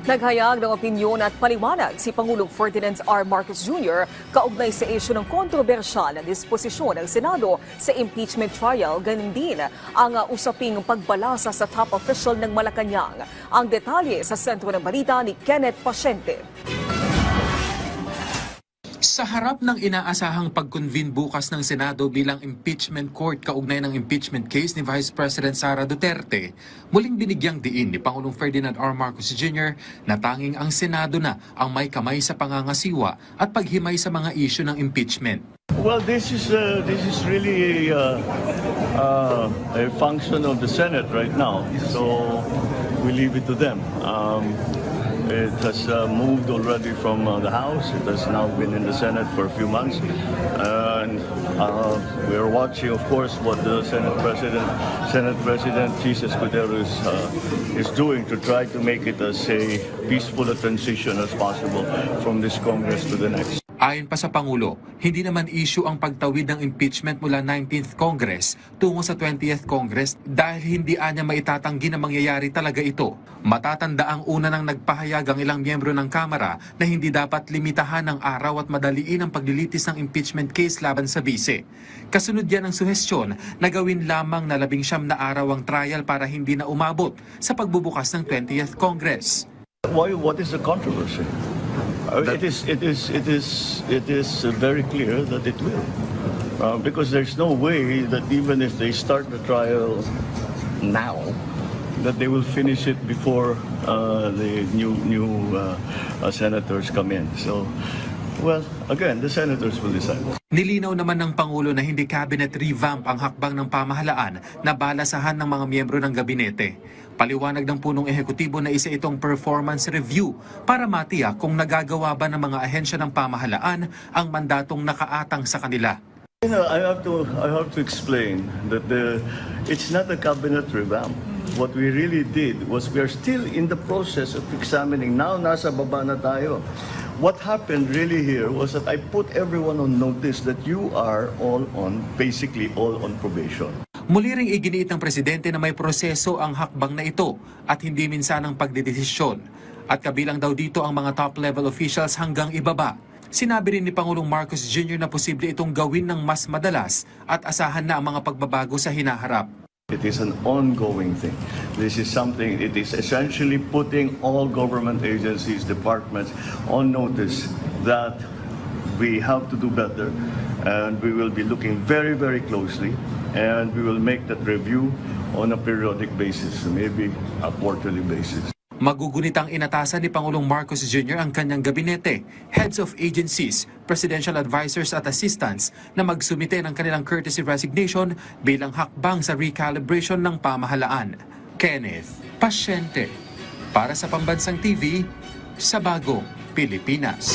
Naghayag ng opinyon at paliwanag si Pangulong Ferdinand R. Marcos Jr. kaugnay sa isyu ng kontrobersyal na disposisyon ng Senado sa impeachment trial, ganun din ang usaping pagbalasa sa top official ng Malacanang. Ang detalye sa sentro ng balita ni Kenneth Pasyente. Sa harap ng inaasahang pag-convene bukas ng Senado bilang impeachment court kaugnay ng impeachment case ni Vice President Sara Duterte, muling binigyang diin ni Pangulong Ferdinand R. Marcos Jr. na tanging ang Senado na ang may kamay sa pangangasiwa at paghimay sa mga isyu ng impeachment. Well, this is really a function of the Senate right now, so we leave it to them. It has moved already from the House. It has now been in the Senate for a few months. And we are watching, of course, what the Senate President Chis Escudero is doing to try to make it as a peaceful a transition as possible from this Congress to the next. Ayon pa sa Pangulo, hindi naman issue ang pagtawid ng impeachment mula 19th Congress tungo sa 20th Congress dahil hindi anya maitatanggi na mangyayari talaga ito. Matatanda ang una nang nagpahayag ang ilang miyembro ng Kamara na hindi dapat limitahan ng araw at madaliin ang paglilitis ng impeachment case laban sa bise. Kasunod yan ang suhestyon na gawin lamang na 19 na araw ang trial para hindi na umabot sa pagbubukas ng 20th Congress. What is the controversy? It is very clear that it will, because there's no way that even if they start the trial now, that they will finish it before the new senators come in. So, well, again, the senators will decide. Nilinaw naman ng Pangulo na hindi cabinet revamp ang hakbang ng pamahalaan na balasahan ng mga miyembro ng gabinete. Paliwanag ng punong ehekutibo na isa itong performance review para matiyak kung nagagawa ba ng mga ahensya ng pamahalaan ang mandatong nakaatang sa kanila. You know, I have to explain that it's not a cabinet revamp. What we really did was we are still in the process of examining. Now, nasa baba na tayo. What happened really here was that I put everyone on notice that you are basically all on probation. Muli ring iginiit ng Presidente na may proseso ang hakbang na ito at hindi minsan ang pagdedesisyon. At kabilang daw dito ang mga top-level officials hanggang ibaba. Sinabi rin ni Pangulong Marcos Jr. na posible itong gawin ng mas madalas at asahan na ang mga pagbabago sa hinaharap. It is an ongoing thing. This is something, it is essentially putting all government agencies, departments on notice that we have to do better, and we will be looking very, very closely, and we will make that review on a periodic basis, maybe a quarterly basis. Magugunit ang inatasan ni Pangulong Marcos Jr. ang kanyang gabinete, heads of agencies, presidential advisors at assistants na magsumite ng kanilang courtesy resignation bilang hakbang sa recalibration ng pamahalaan. Kenneth Pasyente, para sa Pambansang TV, sa Bagong Pilipinas.